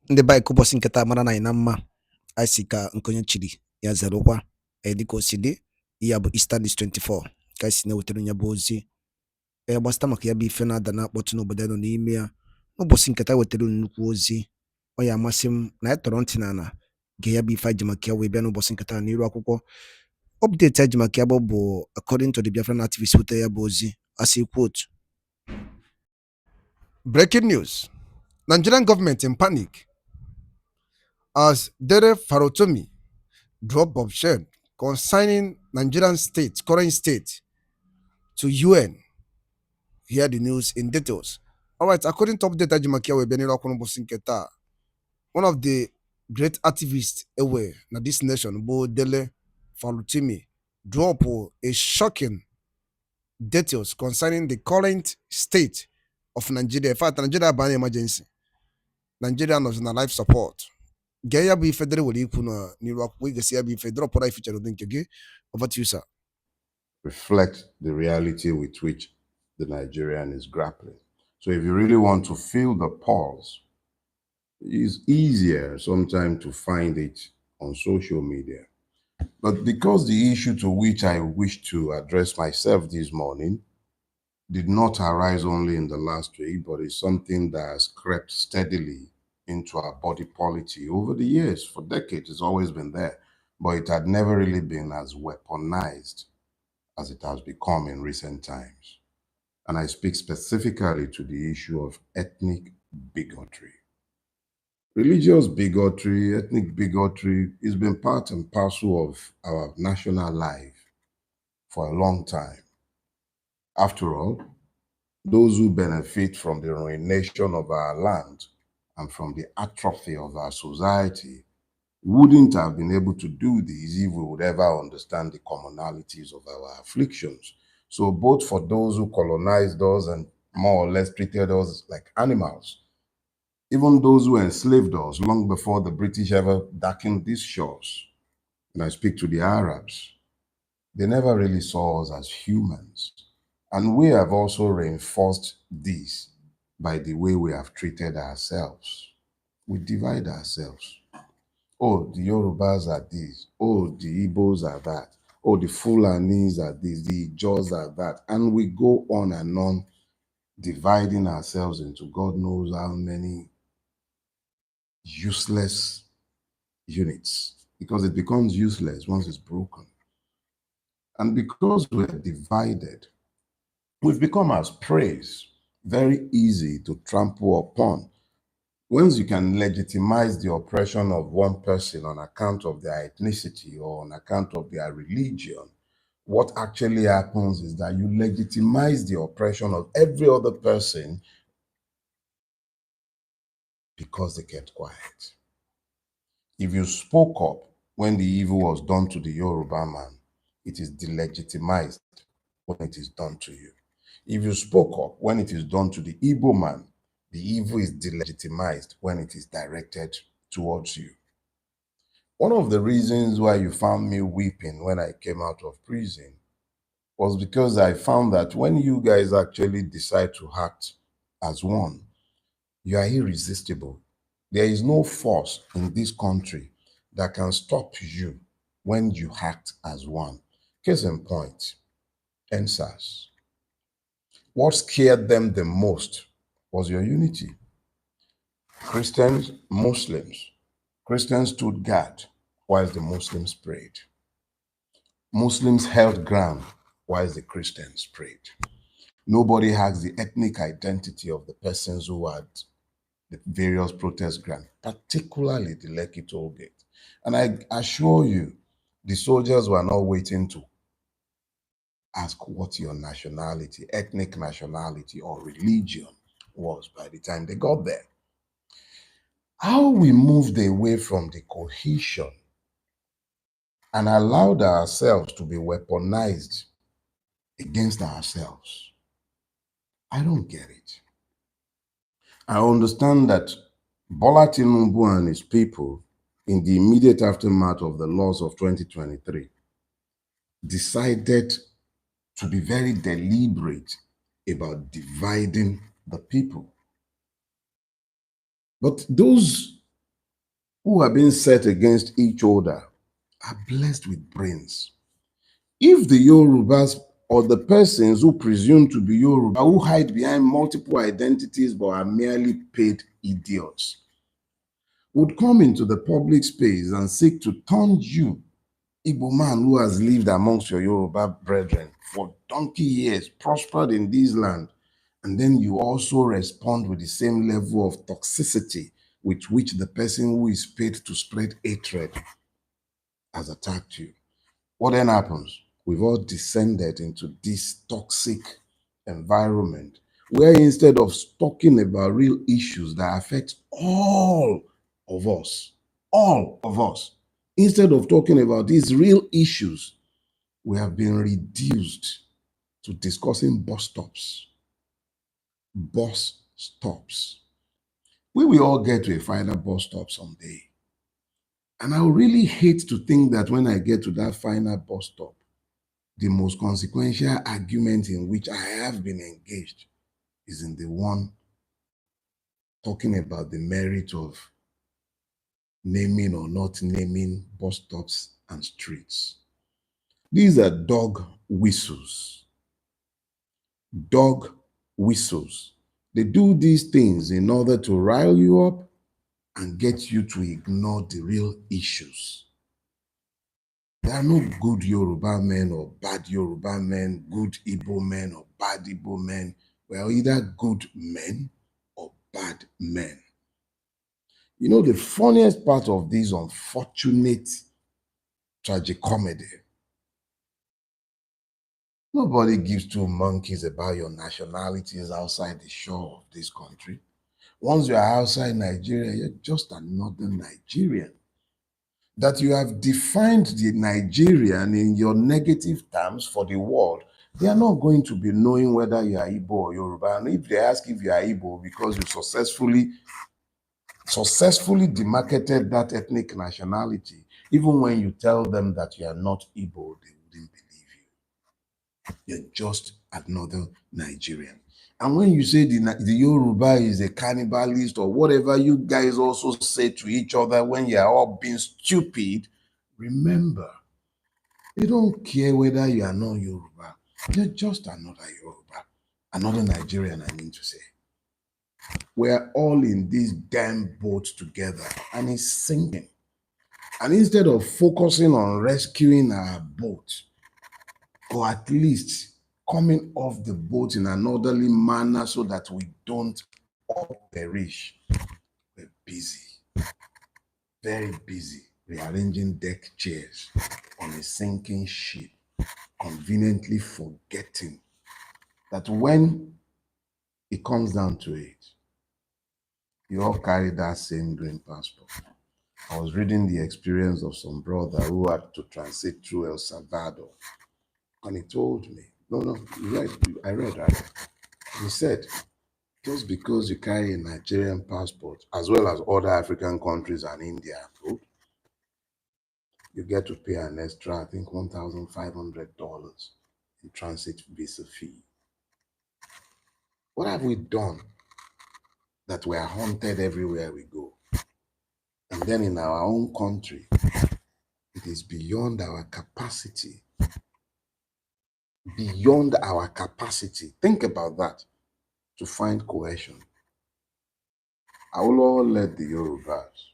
ndị be anyị ka ụbọchị nketa mara na anyị na mma anyị si ka nkonye chiri ya zerụkwa dịka o si dị ya bụ Easter dis 24 ka anyị si na-ewetara ya bụ ozi gbasịta maka ya bụ ife na-ada na-akpọtụ n'obodo ya nọ n'ime ya. N'ụbọchị nketa wetara nnukwu ozi, ọ ya amasị m na anyị tọrọ ntị n'ala gee ya bụ ife anyị ji maka ya wee bịa n'ụbọchị nketa n'iru akwụkwọ. Update anyị ji maka ya bụ according to the BIAFRA activist wetara ya bụ ozi as a quote. Breaking news: Nigerian government in panic as DELE FAROTIMI drop bombshell concerning Nigerian current state to UN. Hear the news in details. All right, according to update Ajimakia Webeniro Konobusinketa, one of the great activists away na this nation, Bo DELE FAROTIMI, drop a shocking details concerning the current state of Nigeria. In fact, Nigeria ban emergency. Nigeria knows na life support. Gaya be federal will equal New York. We see be federal for life feature. Over to you, sir. Reflect the reality with which the Nigerian is grappling. So if you really want to feel the pulse, it's easier sometimes to find it on social media. But because the issue to which I wish to address myself this morning did not arise only in the last week, but is something that has crept steadily into our body policy over the years. For decades, it's always been there, but it had never really been as weaponized as it has become in recent times. And I speak specifically to the issue of ethnic bigotry. Religious bigotry, ethnic bigotry has been part and parcel of our national life for a long time. After all, those who benefit from the ruination of our land and from the atrophy of our society wouldn't have been able to do this if we would ever understand the commonalities of our afflictions. So both for those who colonized us and more or less treated us like animals, even those who enslaved us long before the British ever darkened these shores, and I speak to the Arabs, they never really saw us as humans. And we have also reinforced this by the way we have treated ourselves. We divide ourselves. Oh, the Yorubas are this. Oh, the Igbos are that. Oh, the Fulanis are this. The Jaws are that. And we go on and on, dividing ourselves into God knows how many useless units, because it becomes useless once it's broken. And because we're divided, we've become as prey, very easy to trample upon. Once you can legitimize the oppression of one person on account of their ethnicity or on account of their religion, what actually happens is that you legitimize the oppression of every other person because they kept quiet. If you spoke up when the evil was done to the Yoruba man, it is delegitimized when it is done to you. If you spoke up when it is done to the Igbo man, the evil is delegitimized when it is directed towards you. One of the reasons why you found me weeping when I came out of prison was because I found that when you guys actually decide to act as one, you are irresistible. There is no force in this country that can stop you when you act as one. Case in point, NSAS. What scared them the most was your unity. Christians, Muslims. Christians stood guard whilst the Muslims prayed. Muslims held ground whilst the Christians prayed. Nobody has the ethnic identity of the persons who had the various protest grounds, particularly the Lekki toll gate. And I assure you, the soldiers were not waiting to ask what your nationality, ethnic nationality or religion was by the time they got there. How we moved away from the cohesion and allowed ourselves to be weaponized against ourselves, I don't get it. I understand that Bola Tinubu and his people, in the immediate aftermath of the laws of 2023, decided to be very deliberate about dividing the people. But those who are being set against each other are blessed with brains. If the Yorubas or the persons who presume to be Yoruba, who hide behind multiple identities but are merely paid idiots, would come into the public space and seek to turn you, Igbo man who has lived amongst your Yoruba brethren for donkey years, prospered in this land, and then you also respond with the same level of toxicity with which the person who is paid to spread hatred has attacked you. What then happens? We've all descended into this toxic environment where instead of talking about real issues that affect all of us, instead of talking about these real issues, we have been reduced to discussing bus stops. Bus stops. We will all get to a final bus stop someday. And I would really hate to think that when I get to that final bus stop, the most consequential argument in which I have been engaged is in the one talking about the merit of naming or not naming bus stops and streets. These are dog whistles. Dog whistles. They do these things in order to rile you up and get you to ignore the real issues. There are no good Yoruba men or bad Yoruba men, good Igbo men or bad Igbo men. We are either good men or bad men. You know, the funniest part of this unfortunate tragicomedy, nobody gives two monkeys about your nationalities outside the shore of this country. Once you are outside Nigeria, you're just another Nigerian. That you have defined the Nigerian in your negative terms for the world, they are not going to be knowing whether you are Igbo or Yoruba. And if they ask if you are Igbo because you successfully demarcated that ethnic nationality, even when you tell them that you are not Igbo, they wouldn't believe you. You're just another Nigerian. And when you say the Yoruba is a cannibalist or whatever you guys also say to each other when you are all being stupid, remember, they don't care whether you are not Yoruba. You're just another Yoruba, another Nigerian, I mean to say. We're all in this damn boat together and it's sinking. And instead of focusing on rescuing our boat, or at least coming off the boat in an orderly manner so that we don't all perish, we're busy, very busy, rearranging deck chairs on a sinking ship, conveniently forgetting that when it comes down to it, you all carry that same green passport. I was reading the experience of some brother who had to transit through El Salvador, and he told me, no, I read. He said, just because you carry a Nigerian passport, as well as other African countries and India, you get to pay an extra, I think, $1,500 in transit visa fee. What have we done that we are haunted everywhere we go? And then in our own country, it is beyond our capacity. Beyond our capacity. Think about that. To find cohesion. Awolowo led the Yorubas,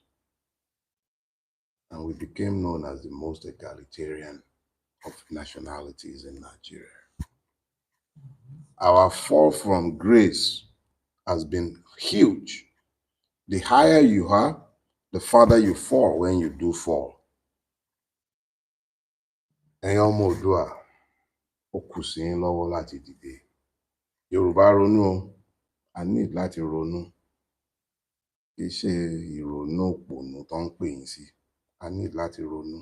and we became known as the most egalitarian of nationalities in Nigeria. Our fall from grace has been huge. The higher you are, the farther you fall when you do fall. Ẹ̀yin ọmọ Oòduà, ó kù sí yín lọ́wọ́ láti dìde. Yorùbá ronú o, a need láti ronú. Kì í ṣe ìrònú òpònú tó ń pè yín sí. A need láti ronú.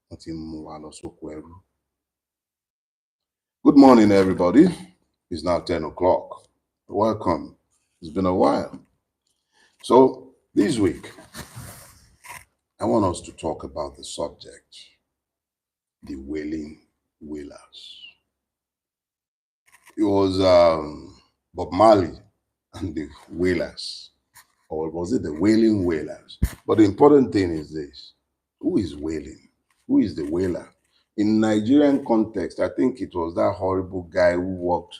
Wọ́n ti mú wa lọ sóko ẹrú. Good morning, everybody. It's now 10 o'clock. Welcome. It's been a while. So this week, I want us to talk about the subject, the wailing wailers. It was Bob Marley and the Wailers Or was it the wailing wailers? But the important thing is this: who is wailing? Who is the wailer? In Nigerian context, I think it was that horrible guy who worked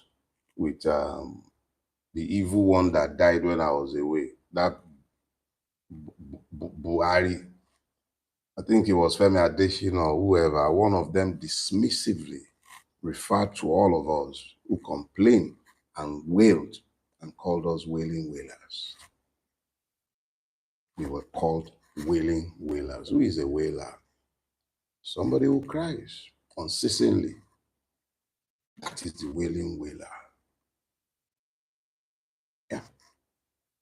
with the evil one that died when I was away. That Buhari. I think it was Femi Adesina or whoever. One of them dismissively referred to all of us who complained and wailed and called us wailing wailers. We were called wailing wailers. Who is a wailer? Somebody who cries unceasingly. That is the wailing wailer. Yeah.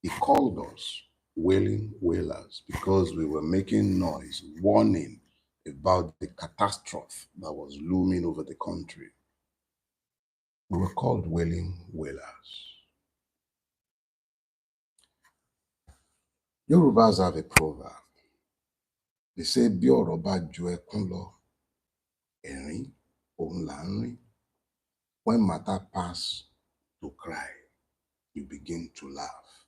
He called us wailing wailers because we were making noise, warning about the catastrophe that was looming over the country. We were called wailing wailers. Yorubas have a proverb. They say, bí ọ̀rọ̀ bá ju ẹkún lọ, ẹ̀rín òun là ń rín. When matter pass to cry, you begin to laugh.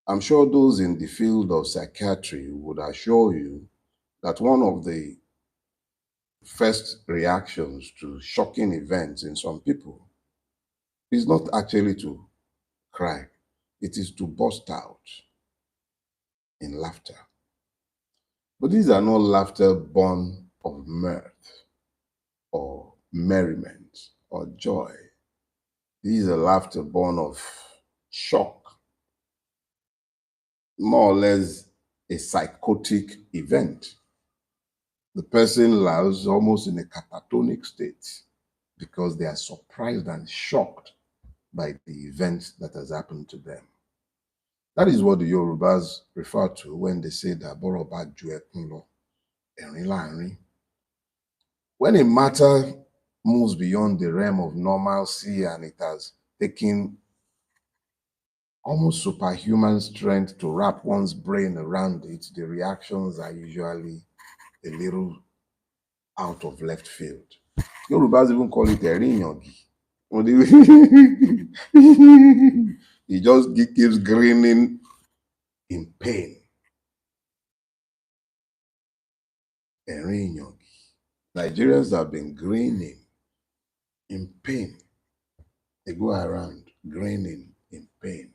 I'm sure those in the field of psychiatry would assure you that one of the first reactions to shocking events in some people is not actually to cry, it is to burst out in laughter. But these are not laughter born of mirth or merriment or joy. These are laughter born of shock, more or less a psychotic event. The person laughs almost in a catatonic state because they are surprised and shocked by the event that has happened to them. That is what the Yorubas refer to when they say that bọ́rọ̀ bá ju ẹkún lọ, ẹ̀rín là ń rín. When a matter moves beyond the realm of normalcy and it has taken almost superhuman strength to wrap one's brain around it, the reactions are usually a little out of left field. Yorubas even call it ẹ̀rín ìyàngí. He just keeps grinning in pain. Ẹ̀rín ìyàngí. Nigerians have been grinning in pain. They go around grinning in pain.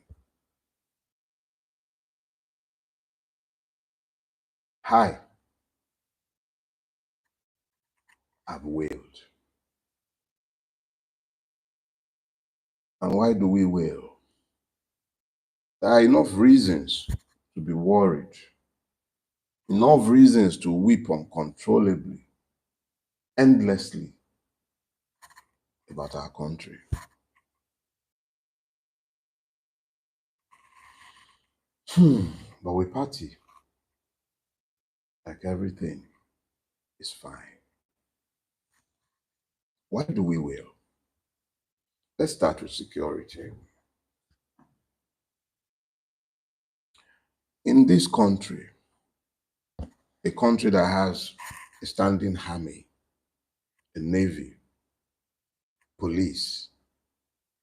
I have wailed. And why do we wail? There are enough reasons to be worried, enough reasons to weep uncontrollably, endlessly about our country. But we party like everything is fine. Why do we wail? Let's start with security. In this country, a country that has a standing army, a navy, police,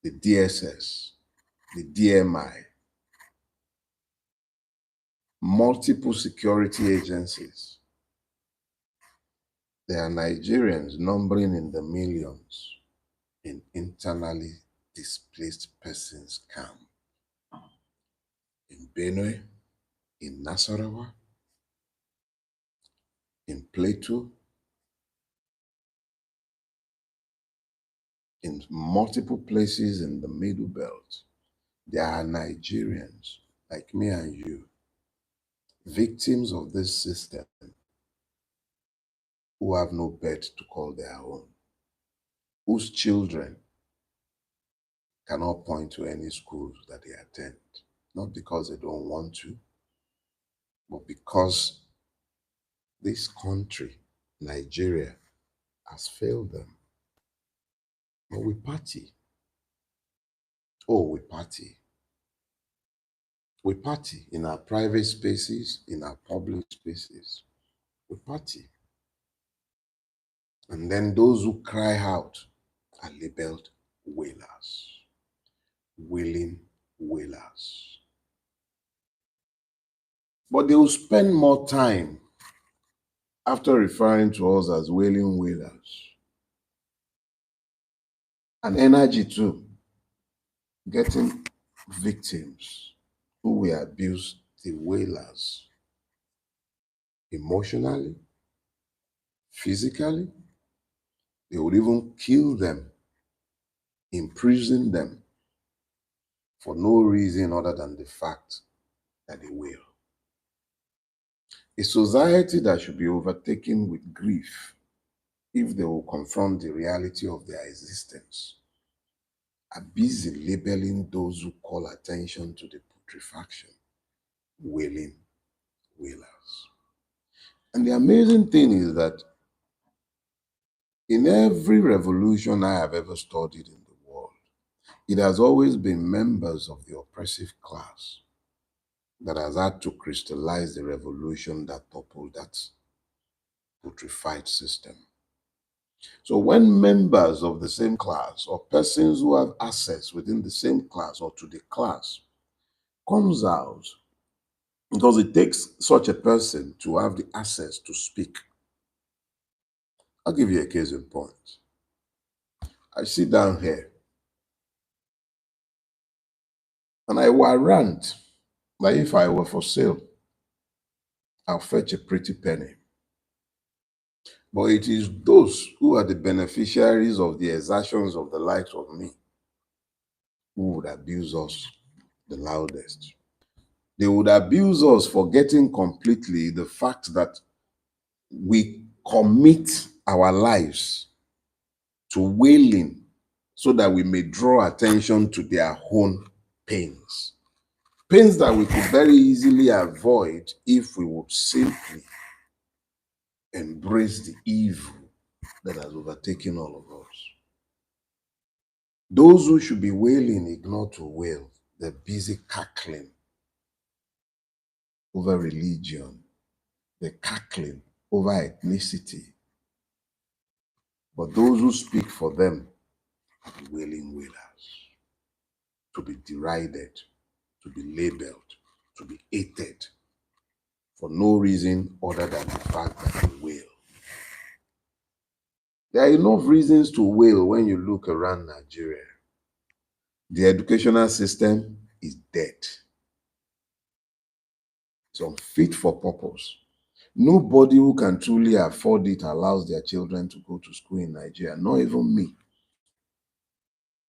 the DSS, the DMI, multiple security agencies. There are Nigerians numbering in the millions in internally displaced persons camp. In Benue, in Nasarawa, in Plateau, in multiple places in the Middle Belt. There are Nigerians like me and you, victims of this system, who have no bed to call their own, whose children cannot point to any schools that they attend, not because they don't want to, but because this country, Nigeria, has failed them. But we party. Oh, we party. We party in our private spaces, in our public spaces. We party. And then those who cry out are labeled wailers, wailing wailers. But they will spend more time after referring to us as wailing wailers, and energy too, getting victims who will abuse the wailers emotionally, physically. They would even kill them, imprison them for no reason other than the fact that they wail. A society that should be overtaken with grief if they will confront the reality of their existence are busy labeling those who call attention to the putrefaction wailing wailers. And the amazing thing is that in every revolution I have ever studied in the world, it has always been members of the oppressive class that has had to crystallize the revolution that toppled that putrefied system. So when members of the same class or persons who have access within the same class or to the class comes out, because it takes such a person to have the access to speak. I'll give you a case in point. I sit down here and I warrant that if I were for sale, I'll fetch a pretty penny. But it is those who are the beneficiaries of the exertions of the likes of me who would abuse us the loudest. They would abuse us forgetting completely the fact that we commit our lives to wailing so that we may draw attention to their own pains. Pains that we could very easily avoid if we would simply embrace the evil that has overtaken all of us. Those who should be wailing ignore to wail. They're busy cackling over religion. They're cackling over ethnicity. But those who speak for them are the wailing wailers, to be derided, to be labeled, to be hated for no reason other than the fact that they wail. There are enough reasons to wail when you look around Nigeria. The educational system is dead. It's unfit for purpose. Nobody who can truly afford it allows their children to go to school in Nigeria, not even me.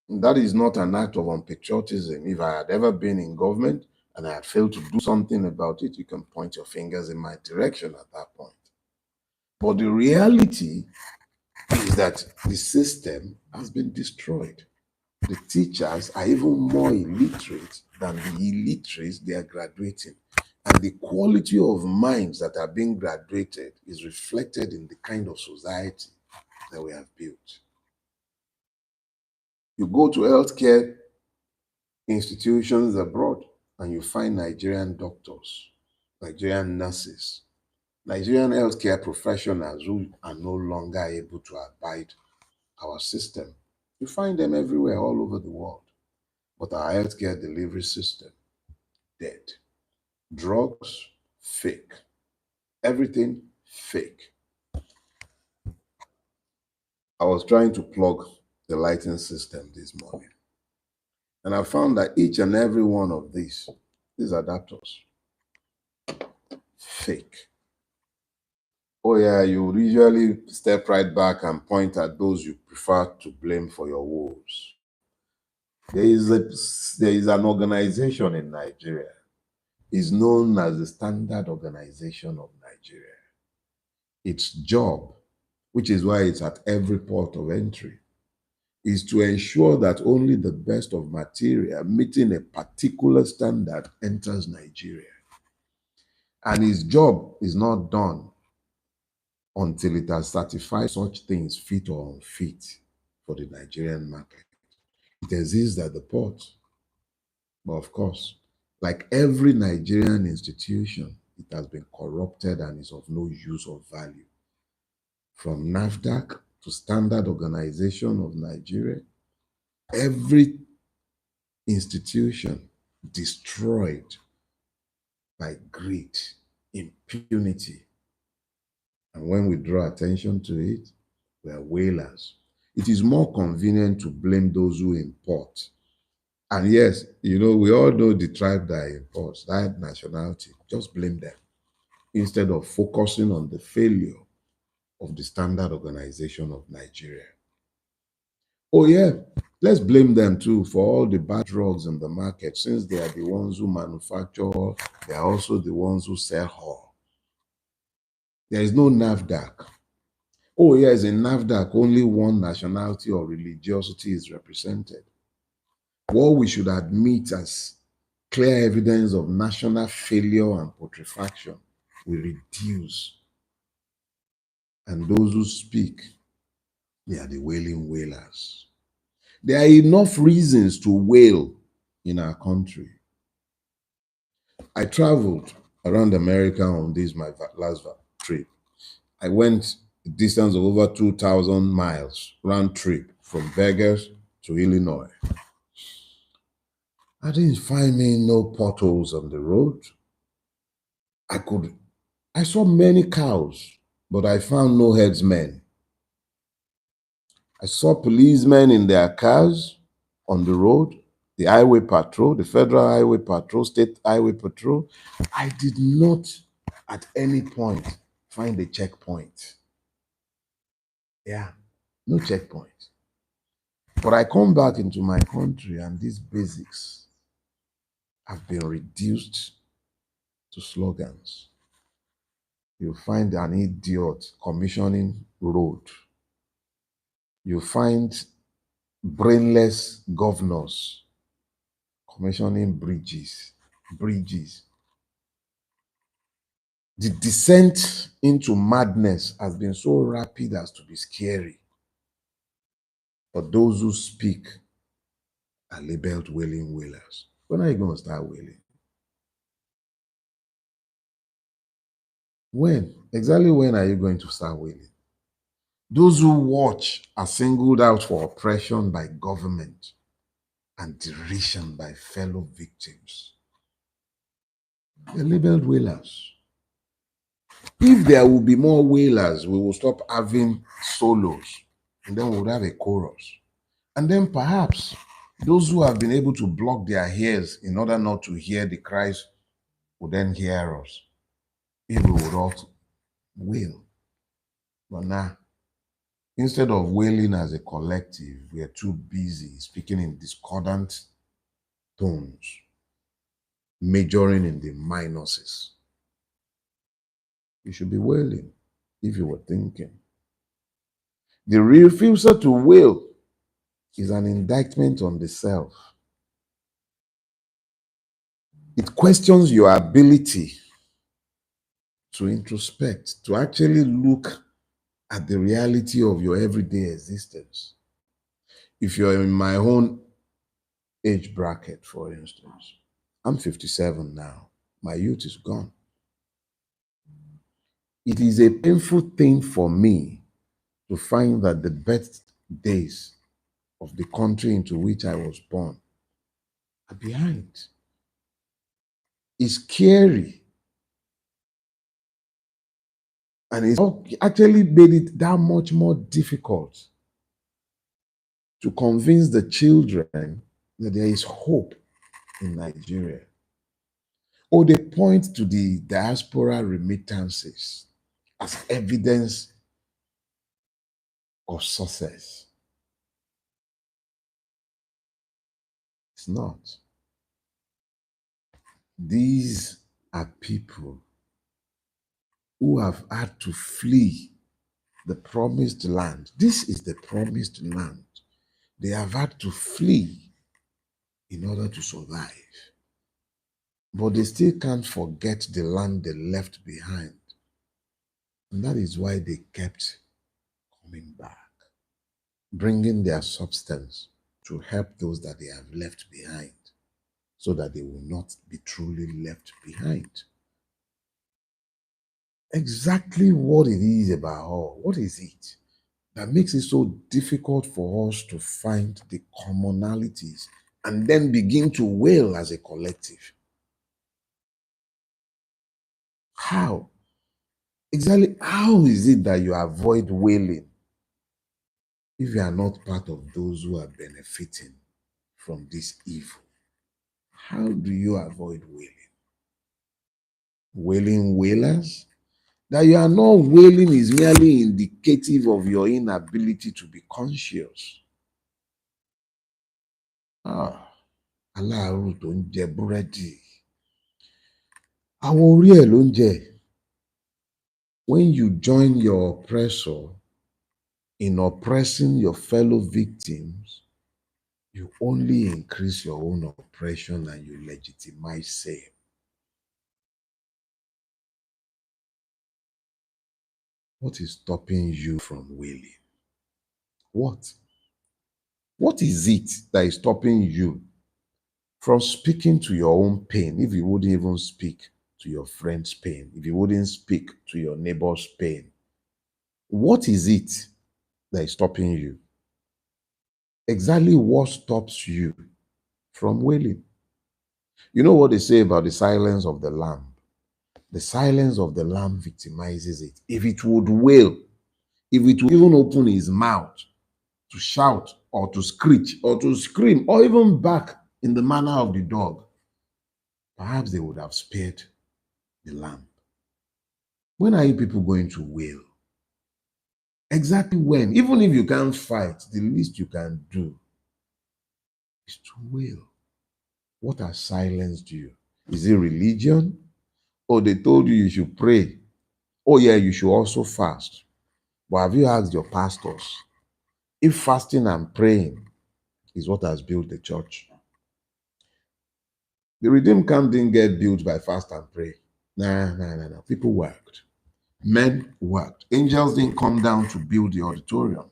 And that is not an act of unpatriotism. If I had ever been in government and I had failed to do something about it, you can point your fingers in my direction at that point. But the reality is that the system has been destroyed. The teachers are even more illiterate than the illiterates they are graduating. And the quality of minds that are being graduated is reflected in the kind of society that we have built. You go to healthcare institutions abroad and you find Nigerian doctors, Nigerian nurses, Nigerian healthcare professionals who are no longer able to abide our system. You find them everywhere, all over the world. But our healthcare delivery system, dead. Drugs, fake. Everything, fake. I was trying to plug the lighting system this morning. And I found that each and every one of these adapters, fake. Oh yeah, you usually step right back and point at those you prefer to blame for your woes. There is an organization in Nigeria. It's known as the Standard Organization of Nigeria. Its job, which is why it's at every port of entry, is to ensure that only the best of material meeting a particular standard enters Nigeria. And his job is not done until it has certified such things fit or unfit for the Nigerian market. It exists at the port. But of course, like every Nigerian institution, it has been corrupted and is of no use or value. From NAFDAC to Standard Organization of Nigeria, every institution destroyed by greed, impunity. And when we draw attention to it, we are whalers. It is more convenient to blame those who import. And yes, we all know the tribe that imports, that nationality. Just blame them instead of focusing on the failure of the Standard Organization of Nigeria. Oh, yeah, let's blame them too for all the bad drugs in the market, since they are the ones who manufacture, they are also the ones who sell her. There is no NAFDAC. Oh, yes, in NAFDAC, only one nationality or religiosity is represented. What we should admit as clear evidence of national failure and putrefaction will reduce. And those who speak, they are the wailing wailers. There are enough reasons to wail in our country. I traveled around America on this my last trip. I went a distance of over 2,000 miles round trip from Vegas to Illinois. I didn't find me no potholes on the road. I saw many cows, but I found no headsmen. I saw policemen in their cars on the road, the highway patrol, the federal highway patrol, state highway patrol. I did not at any point find a checkpoint. Yeah, no checkpoint. But I come back into my country and these basics have been reduced to slogans. You find an idiot commissioning road. You find brainless governors commissioning bridges. The descent into madness has been so rapid as to be scary. But those who speak are labeled wailing wailers. When are you going to start wailing? When? Exactly when are you going to start wailing? Those who watch are singled out for oppression by government and derision by fellow victims. They're labeled wailers. If there will be more wailers, we will stop having solos, and then we would have a chorus. And then perhaps those who have been able to block their ears in order not to hear the cries will then hear us. If we would all wail. But now, instead of wailing as a collective, we are too busy speaking in discordant tones, majoring in the minuses. You should be wailing if you were thinking. The refusal to wail is an indictment on the self. It questions your ability to introspect, to actually look at the reality of your everyday existence. If you're in my own age bracket, for instance, I'm 57 now. My youth is gone. It is a painful thing for me to find that the best days of the country into which I was born are behind. It's scary. And it's actually made it that much more difficult to convince the children that there is hope in Nigeria. Or they point to the diaspora remittances as evidence of success. It's not. These are people who have had to flee the promised land. This is the promised land. They have had to flee in order to survive. But they still can't forget the land they left behind. And that is why they kept coming back, bringing their substance to help those that they have left behind, so that they will not be truly left behind. Exactly what it is about all. What is it that makes it so difficult for us to find the commonalities and then begin to wail as a collective? How? Exactly how is it that you avoid wailing if you are not part of those who are benefiting from this evil? How do you avoid wailing? Wailing wailers? That you are not wailing is merely indicative of your inability to be conscious. Ah, aláàárù tó ń jẹ búrẹ́dì. Àwọn orí ẹ̀ ló ń jẹ. When you join your oppressor in oppressing your fellow victims, you only increase your own oppression and you legitimize same. What is stopping you from wailing? What? What is it that is stopping you from speaking to your own pain if you wouldn't even speak to your friend's pain, if you wouldn't speak to your neighbor's pain? What is it that is stopping you? Exactly what stops you from wailing? You know what they say about the silence of the lamb? The silence of the lamb victimizes it. If it would wail, if it would even open his mouth to shout or to screech or to scream or even bark in the manner of the dog, perhaps they would have spared the lamb. When are you people going to wail? Exactly when? Even if you can't fight, the least you can do is to wail. What has silenced you? Is it religion? Or they told you should pray? Oh, yeah, you should also fast. But have you asked your pastors if fasting and praying is what has built the church? The Redeemed Camp didn't get built by fast and pray. Nah, nah, nah, nah. People worked. Men worked. Angels didn't come down to build the auditorium.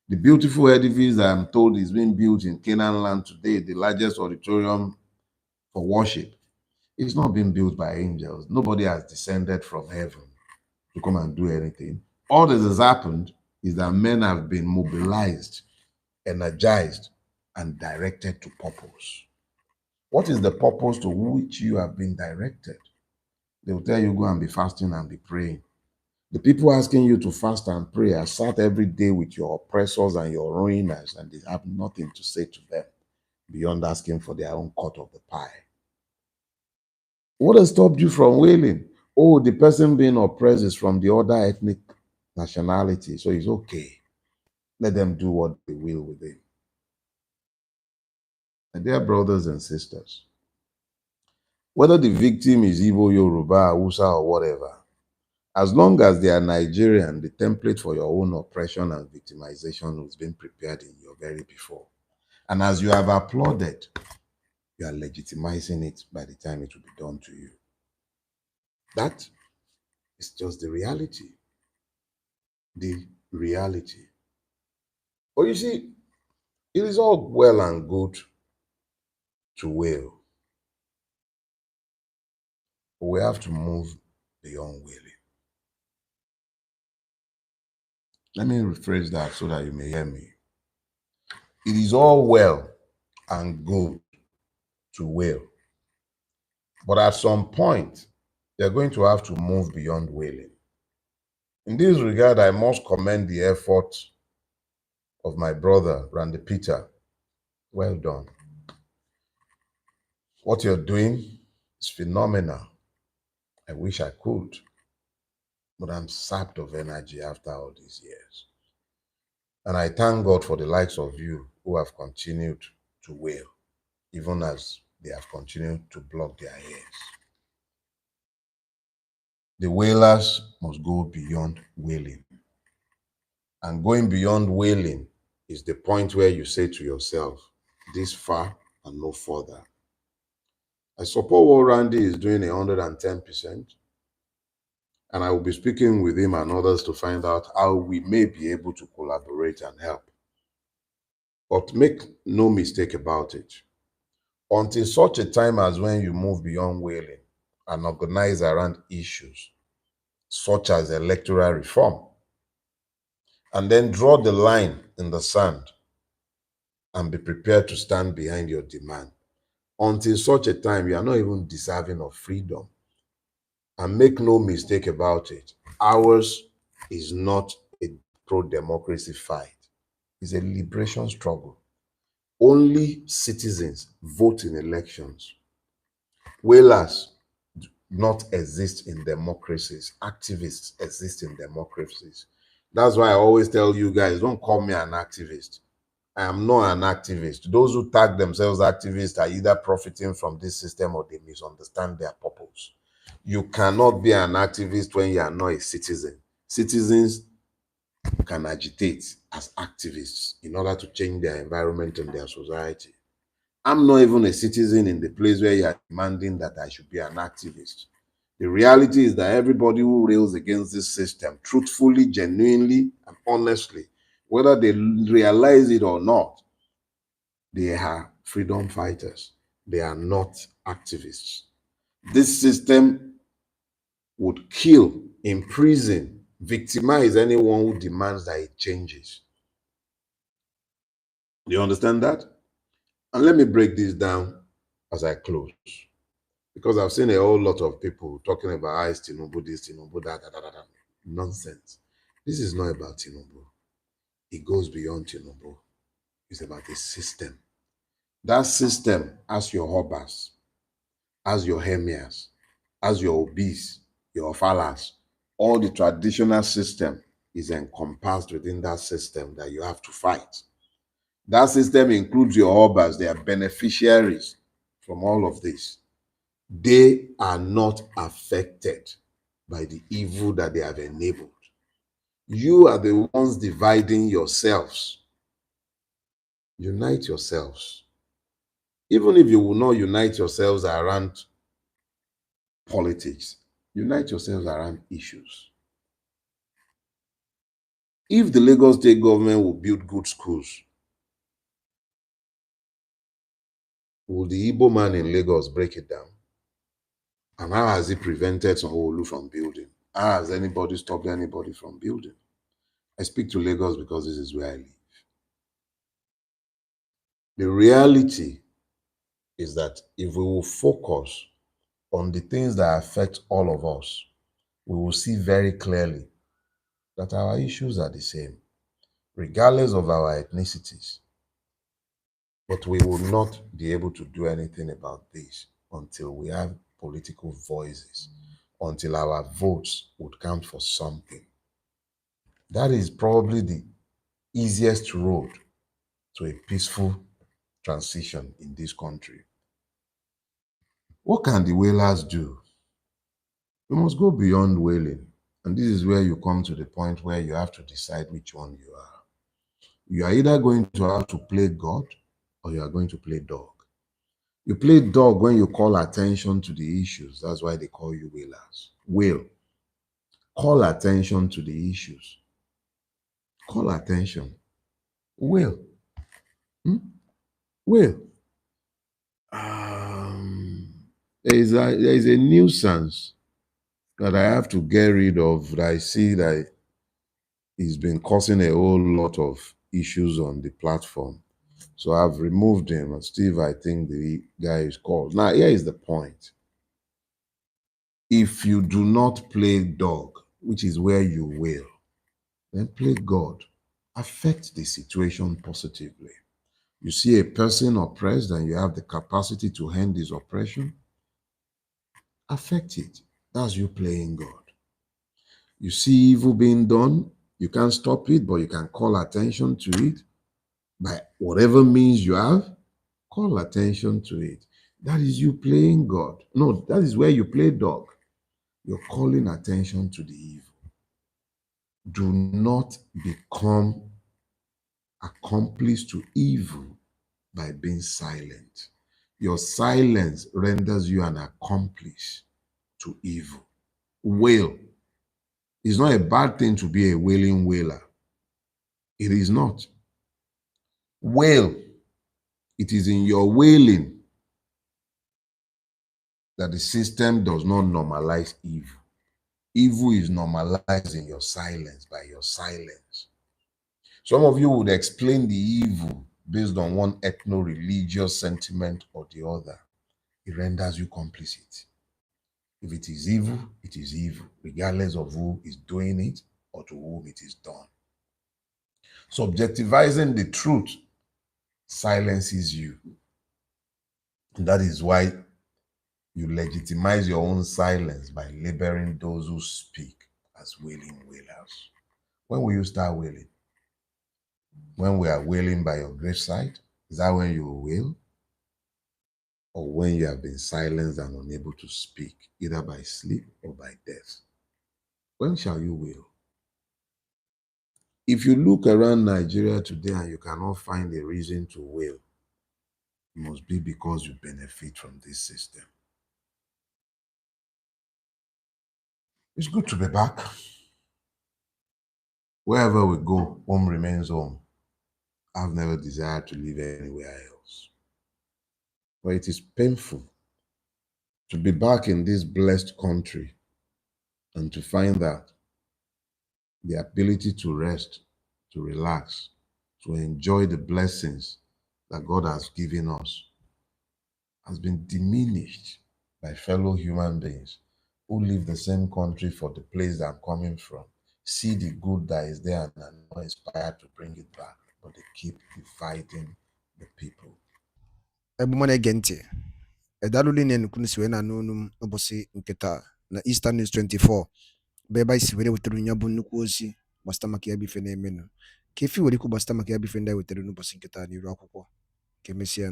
The beautiful edifice that I'm told is being built in Canaan land today, the largest auditorium for worship, it's not being built by angels. Nobody has descended from heaven to come and do anything. All that has happened is that men have been mobilized, energized, and directed to purpose. What is the purpose to which you have been directed? They will tell you, go and be fasting and be praying. The people asking you to fast and pray are sat every day with your oppressors and your ruiners, and they have nothing to say to them beyond asking for their own cut of the pie. What has stopped you from wailing? Oh, the person being oppressed is from the other ethnic nationality, so it's okay. Let them do what they will with it. My dear brothers and sisters, whether the victim is Igbo, Yoruba, Hausa, or whatever, as long as they are Nigerian, the template for your own oppression and victimization has been prepared in your very before. And as you have applauded, you are legitimizing it by the time it will be done to you. That is just the reality. The reality. But you see, it is all well and good to wail, but we have to move beyond wailing. Let me rephrase that so that you may hear me. It is all well and good to wail, but at some point, you're going to have to move beyond wailing. In this regard, I must commend the effort of my brother, Randy Peter. Well done. What you're doing is phenomenal. I wish I could, but I'm sapped of energy after all these years. And I thank God for the likes of you who have continued to wail, even as they have continued to block their ears. The wailers must go beyond wailing. And going beyond wailing is the point where you say to yourself, this far and no further. I support what Randy is doing 110%, and I will be speaking with him and others to find out how we may be able to collaborate and help. But make no mistake about it. Until such a time as when you move beyond wailing and organize around issues such as electoral reform, and then draw the line in the sand and be prepared to stand behind your demand. Until such a time, you are not even deserving of freedom. And make no mistake about it, ours is not a pro-democracy fight. It's a liberation struggle. Only citizens vote in elections. Whalers do not exist in democracies. Activists exist in democracies. That's why I always tell you guys, don't call me an activist. I am not an activist. Those who tag themselves activists are either profiting from this system or they misunderstand their purpose. You cannot be an activist when you are not a citizen. Citizens can agitate as activists in order to change their environment and their society. I'm not even a citizen in the place where you are demanding that I should be an activist. The reality is that everybody who rails against this system, truthfully, genuinely, and honestly, whether they realize it or not, they are freedom fighters. They are not activists. This system would kill, imprison, victimize anyone who demands that it changes. Do you understand that? And let me break this down as I close. Because I've seen a whole lot of people talking about I Tinubu this, Tinubu that, nonsense. This is not about Tinubu. It goes beyond Tinubu. It's about a system. That system has your hobas, has your emirs, has your obis, your falas. All the traditional system is encompassed within that system that you have to fight. That system includes your hobas, they are beneficiaries from all of this. They are not affected by the evil that they have enabled. You are the ones dividing yourselves. Unite yourselves. Even if you will not unite yourselves around politics, unite yourselves around issues. If the Lagos state government will build good schools, will the Igbo man in Lagos break it down? And how has he prevented Sanwo-Olu from building? How has anybody stopped anybody from building? I speak to Lagos because this is where I live. The reality is that if we will focus on the things that affect all of us, we will see very clearly that our issues are the same, regardless of our ethnicities. But we will not be able to do anything about this until we have political voices, until our votes would count for something. That is probably the easiest road to a peaceful transition in this country. What can the whalers do? We must go beyond whaling. And this is where you come to the point where you have to decide which one you are. You are either going to have to play God or you are going to play dog. You play dog when you call attention to the issues. That's why they call you whalers. Whale. Call attention to the issues. Call attention. Whale. Whale. There is a nuisance that I have to get rid of that I see that he's been causing a whole lot of issues on the platform. So I've removed him. And Steve, I think the guy is called. Now, here is the point. If you do not play dog, which is where you will, then play God. Affect the situation positively. You see a person oppressed and you have the capacity to end his oppression, affect it. That's you playing God. You see evil being done, you can't stop it, but you can call attention to it by whatever means you have. Call attention to it. That is you playing God. No, that is where you play dog. You're calling attention to the evil. Do not become accomplice to evil by being silent. Your silence renders you an accomplice to evil. Wail. It's not a bad thing to be a wailing wailer. It is not. Wail. It is in your wailing that the system does not normalize evil. Evil is normalized in your silence, by your silence. Some of you would explain the evil based on one ethno-religious sentiment or the other. It renders you complicit. If it is evil, regardless of who is doing it or to whom it is done. Subjectivizing the truth silences you. And that is why you legitimize your own silence by labeling those who speak as wailing wailers. When will you start wailing? When we are wailing by your graveside? Is that when you will wail? Or when you have been silenced and unable to speak, either by sleep or by death? When shall you wail? If you look around Nigeria today and you cannot find a reason to wail, it must be because you benefit from this system. It's good to be back. Wherever we go, home remains home. I've never desired to live anywhere else. But it is painful to be back in this blessed country and to find that the ability to rest, to relax, to enjoy the blessings that God has given us has been diminished by fellow human beings who leave the same country for the place that I'm coming from, see the good that is there and are not inspired to bring it back, but they keep dividing the people. Ebumana ege ntị edaluli ne nukunu siwe na n'onu ụbọchị nketa na Easter News 24 bụ ebe anyị si were wetara ya bụ nnukwu ozi gbasara maka ya bụ ife na-emenụ ka efi were ikwu gbasara maka ya bụ ife ndị anyị wetara n'ụbọchị nketa n'iru akwụkwọ ka emesịa